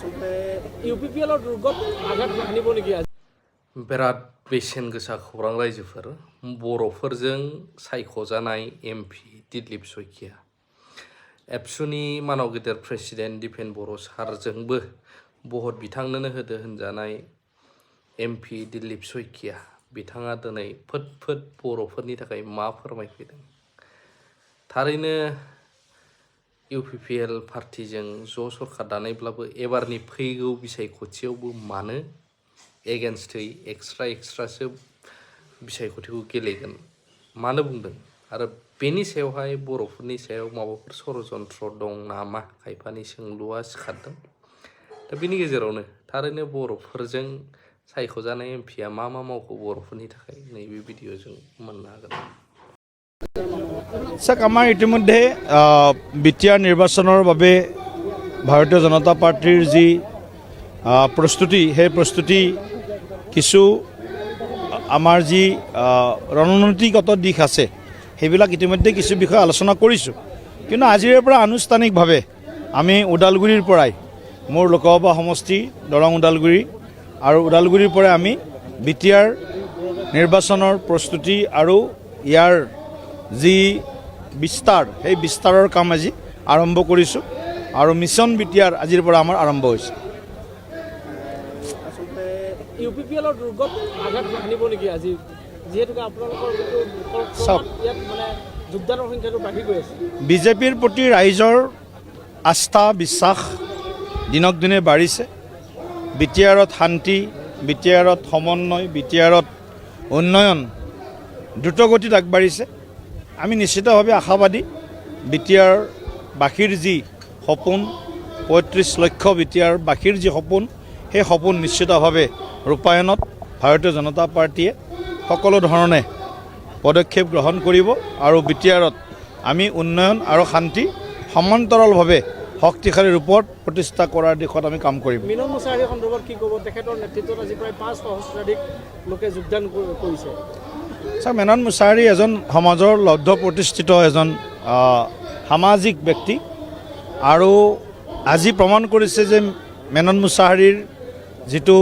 ইউপিপিএলৰ দুৰ্গত আঘাত হানিব নেকি আজি बिराद बेसेन गोसा खौरां रायजोफोर बर'फोरजों सायख'जानाय एमपि दिलीप शइकिया एबसुनि मानाव गेदेर प्रेसिडेन्ट दिपेन बर' सारजोंबो भट बिथांनोनो होदो होनजानाय एमपि दिलीप शइकिया बिथाङा दिनै फोद फोद बर'फोरनि थाखाय मा फोरमायफैदों थारैनो इउपिपिएल पार्टिजों ज' सरकार दानायब्लाबो एबारनि फैगौ बिसायख'थियावबो मानो एगेन्स्टै एक्सट्रासो बिसायख'थिखौ गेलेगोन मानो बुंदों आरो बेनि सायावहाय बर'फोरनि सायाव माबाफोर षड़यन्त्र दं नामा खायफानि सोंलुआ सिखारदों दा बेनि गेजेरावनो थारैनो बर'फोरजों सायख'जानाय एमपिया मा मावखो बर'फोरनि थाखाय नैबे भिडिअ'जों मोननो हागोन চাওক আমাৰ ইতিমধ্যে বিটিআৰ নিৰ্বাচনৰ বাবে ভাৰতীয় জনতা পাৰ্টিৰ যি প্ৰস্তুতি সেই প্ৰস্তুতি কিছু আমাৰ যি ৰণনীতিগত দিশ আছে সেইবিলাক ইতিমধ্যে কিছু বিষয় আলোচনা কৰিছোঁ কিন্তু আজিৰে পৰা আনুষ্ঠানিকভাৱে আমি ওদালগুৰিৰ পৰাই মোৰ লোকসভা সমষ্টি দৰং ওদালগুৰি আৰু ওদালগুৰিৰ পৰাই আমি বিটিআৰ নিৰ্বাচনৰ প্ৰস্তুতি আৰু ইয়াৰ যি বিস্তাৰ সেই বিস্তাৰৰ কাম আজি আৰম্ভ কৰিছোঁ আৰু মিছন বিটিআৰ আজিৰ পৰা আমাৰ আৰম্ভ হৈছে ইউপিপিএলৰ দুৰ্গত আঘাত হানিব নেকি আজি যিহেতুকে আপোনালোকৰ ইয়াত মানে যোগদানৰ সংখ্যাটো বাঢ়ি গৈ আছে বিজেপিৰ প্ৰতি ৰাইজৰ আস্থা বিশ্বাস দিনক দিনে বাঢ়িছে বিটিআৰত শান্তি বিটিআৰত সমন্বয় বিটিআৰত উন্নয়ন দ্ৰুতগতিত আগবাঢ়িছে আমি নিশ্চিতভাৱে আশাবাদী বিটিআৰ বাসীৰ যি সপোন ৩৫ লক্ষ বিটিআৰ বাসীৰ যি সপোন সেই সপোন নিশ্চিতভাৱে ৰূপায়ণত ভাৰতীয় জনতা পাৰ্টিয়ে সকলো ধৰণে পদক্ষেপ গ্ৰহণ কৰিব আৰু বিটিআৰত আমি উন্নয়ন আৰু শান্তি সমান্তৰালভাৱে শক্তিশালী ৰূপত প্ৰতিষ্ঠা কৰাৰ দিশত আমি কাম কৰিম মিনন মুছাহাৰীৰ সন্দৰ্ভত কি ক'ব তেখেতৰ নেতৃত্বত আজি প্ৰায় ৫ সহস্ৰাধিক লোকে যোগদান কৰিছে ছাৰ মেনন মুছাহাৰী এজন সমাজৰ লব্ধ প্ৰতিষ্ঠিত এজন সামাজিক ব্যক্তি আৰু আজি প্ৰমাণ কৰিছে যে মেনন মুছাহাৰীৰ যিটো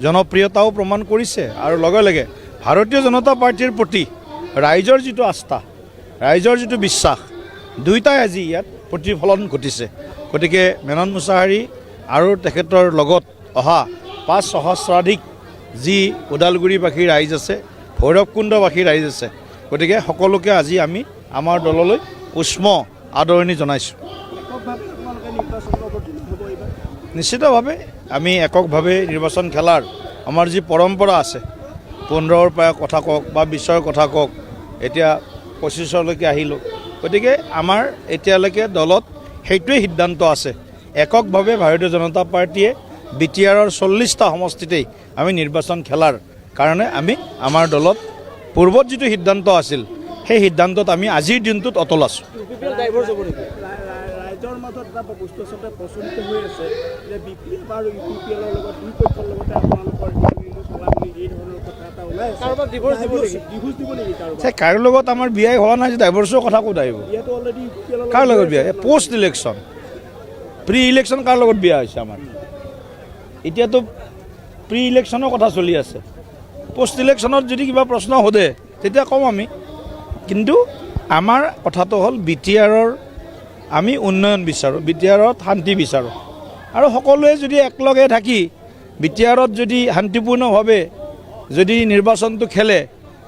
জনপ্ৰিয়তাও প্ৰমাণ কৰিছে আৰু লগে লগে ভাৰতীয় জনতা পাৰ্টিৰ প্ৰতি ৰাইজৰ যিটো আস্থা ৰাইজৰ যিটো বিশ্বাস দুয়োটাই আজি ইয়াত প্ৰতিফলন ঘটিছে গতিকে মেনন মুছাহাৰী আৰু তেখেতৰ লগত অহা ৫ সহস্ৰাধিক যি ওদালগুৰিবাসী ৰাইজ আছে ভৈৰৱকুণ্ডবাসী ৰাইজ আছে গতিকে সকলোকে আজি আমি আমাৰ দললৈ উষ্ম আদৰণি জনাইছোঁ নিশ্চিতভাৱে আমি এককভাৱে নিৰ্বাচন খেলাৰ আমাৰ যি পৰম্পৰা আছে ১৫ৰ পৰা কথা কওক বা ২০ৰ কথা কওক এতিয়া ২৫লৈকে আহিলোঁ গতিকে আমাৰ এতিয়ালৈকে দলত সেইটোৱেই সিদ্ধান্ত আছে এককভাৱে ভাৰতীয় জনতা পাৰ্টিয়ে বিটিআৰৰ ৪০টা সমষ্টিতেই আমি নিৰ্বাচন খেলাৰ কাৰণে আমি আমাৰ দলত পূৰ্বত যিটো সিদ্ধান্ত আছিল সেই সিদ্ধান্তত আমি আজিৰ দিনটোত অটল আছোঁ ৰাইজৰ মাজত এটা বস্তু আচলতে প্ৰচলিত হৈ আছে যে বিপিএফ আৰু ইউপিপিএলৰ লগত দুই পক্ষৰ লগতে আপোনালোকৰ এই ধৰণৰ কথা এটা ওলাই আছে কাৰোবাক ডিভোৰ্চ দিব নেকি কাৰ লগত আমাৰ বিয়াই হোৱা নাই যে ডাইভৰ্চৰ কথা ক'ত আহিব ইয়াতো অলৰেডি ইউপিপিএলৰ কাৰ লগত বিয়া পষ্ট ইলেকশ্যন প্ৰি ইলেকশ্যন কাৰ লগত বিয়া হৈছে আমাৰ এতিয়াতো প্ৰি ইলেকশ্যনৰ কথা চলি আছে পোষ্ট ইলেকশ্যনত যদি কিবা প্ৰশ্ন সোধে তেতিয়া কম আমি কিন্তু আমাৰ কথাটো হ'ল বিটিআৰৰ আমি উন্নয়ন বিচাৰোঁ বিটিআৰত শান্তি বিচাৰোঁ আৰু সকলোৱে যদি একলগে থাকি বিটিআৰত যদি শান্তিপূৰ্ণভাৱে যদি নিৰ্বাচনটো খেলে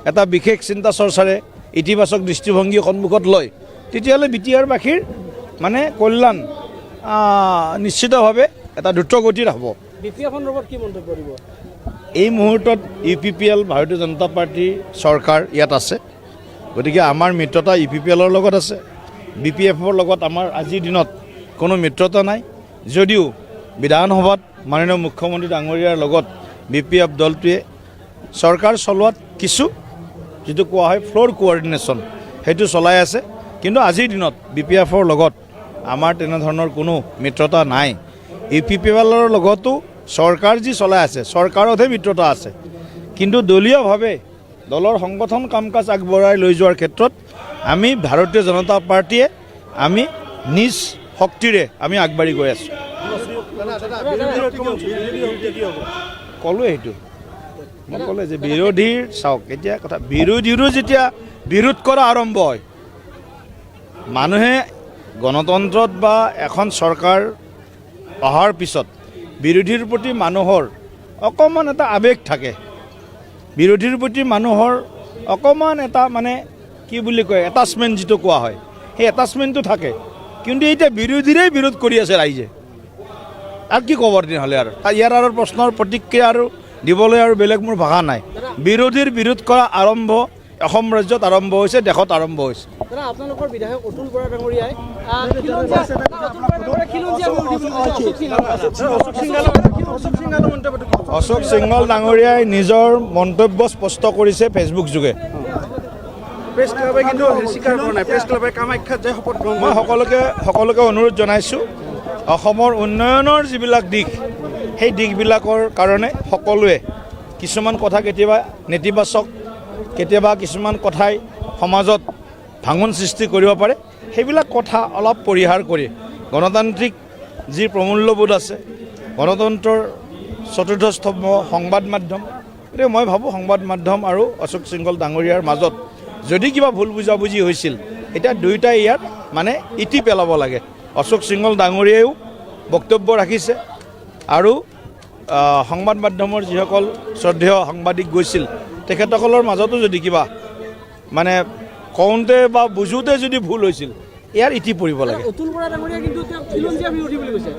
এটা বিশেষ চিন্তা চৰ্চাৰে ইতিবাচক দৃষ্টিভংগী সন্মুখত লয় তেতিয়াহ'লে বিটিআৰবাসীৰ মানে কল্যাণ নিশ্চিতভাৱে এটা দ্ৰুতগতিত হ'ব বিপিএফ সন্দৰ্ভত কি মন্তব্য দিব এই মুহূৰ্তত ইউপিপিএল ভাৰতীয় জনতা পাৰ্টিৰ চৰকাৰ ইয়াত আছে গতিকে আমাৰ মিত্ৰতা ইউপিপিএলৰ লগত আছে বিপিএফৰ লগত আমাৰ আজিৰ দিনত কোনো মিত্ৰতা নাই যদিও বিধানসভাত মাননীয় মুখ্যমন্ত্ৰী ডাঙৰীয়াৰ লগত বিপিএফ দলটোৱে চৰকাৰ চলোৱাত কিছু যিটো কোৱা হয় ফ্ল'ৰ কোঅৰ্ডিনেশ্যন সেইটো চলাই আছে কিন্তু আজিৰ দিনত বিপিএফৰ লগত আমাৰ তেনেধৰণৰ কোনো মিত্ৰতা নাই ইউপিপিএলৰ লগতো চৰকাৰ যি চলাই আছে চৰকাৰতহে মিত্ৰতা আছে কিন্তু দলীয়ভাৱে দলৰ সংগঠন কাম কাজ আগবঢ়াই লৈ যোৱাৰ ক্ষেত্ৰত আমি ভাৰতীয় জনতা পাৰ্টিয়ে আমি নিজ শক্তিৰে আমি আগবাঢ়ি গৈ আছোঁ ক'লোৱে সেইটো মই ক'লে যে বিৰোধীৰ চাওক এতিয়া কথা বিৰোধীৰো যেতিয়া বিৰোধ কৰা আৰম্ভ হয় মানুহে গণতন্ত্ৰত বা এখন চৰকাৰ অহাৰ পিছত বিৰোধীৰ প্ৰতি মানুহৰ অকণমান এটা আৱেগ থাকে বিৰোধীৰ প্ৰতি মানুহৰ অকণমান এটা মানে কি বুলি কয় এটাচমেণ্ট যিটো কোৱা হয় সেই এটাচমেণ্টটো থাকে কিন্তু এতিয়া বিৰোধীৰে বিৰোধ কৰি আছে ৰাইজে আৰু কি ক'ব তেনেহ'লে আৰু ইয়াৰ আৰু প্ৰশ্নৰ প্ৰতিক্ৰিয়া আৰু দিবলৈ আৰু বেলেগ মোৰ ভাষা নাই বিৰোধীৰ বিৰোধ কৰা আৰম্ভ অসম ৰাজ্যত আৰম্ভ হৈছে দেশত আৰম্ভ হৈছে আপোনালোকৰ বিধায়ক অতুল বৰা ডাঙৰীয়াই অশোক সিংহল ডাঙৰীয়াই নিজৰ মন্তব্য স্পষ্ট কৰিছে ফেচবুক যোগে প্ৰেছ ক্লাবে কিন্তু স্বীকাৰ কৰা নাই প্ৰেছ ক্লাবে কামাখ্যাত যায় শপত গ্ৰহণ মই সকলোকে অনুৰোধ জনাইছোঁ অসমৰ উন্নয়নৰ যিবিলাক দিশ সেই দিশবিলাকৰ কাৰণে সকলোৱে কিছুমান কথা কেতিয়াবা নেতিবাচক কেতিয়াবা কিছুমান কথাই সমাজত ভাঙোন সৃষ্টি কৰিব পাৰে সেইবিলাক কথা অলপ পৰিহাৰ কৰি গণতান্ত্ৰিক যি প্ৰমূল্যবোধ আছে গণতন্ত্ৰৰ চতুৰ্থ স্তম্ভ সংবাদ মাধ্যম গতিকে মই ভাবোঁ সংবাদ মাধ্যম আৰু অশোক সিংহল ডাঙৰীয়াৰ মাজত যদি কিবা ভুল বুজাবুজি হৈছিল এতিয়া দুয়োটাই ইয়াত মানে ইতি পেলাব লাগে অশোক সিংহল ডাঙৰীয়াইও বক্তব্য ৰাখিছে আৰু সংবাদ মাধ্যমৰ যিসকল শ্ৰদ্ধেয় সাংবাদিক গৈছিল তেখেতসকলৰ মাজতো যদি কিবা মানে কওঁতে বা বুজোতে যদি ভুল হৈছিল ইয়াৰ ইতি পৰিব লাগে অতুল বৰা ডাঙৰীয়া কিন্তু খিলঞ্জীয়া বিৰোধী বুলি কৈছে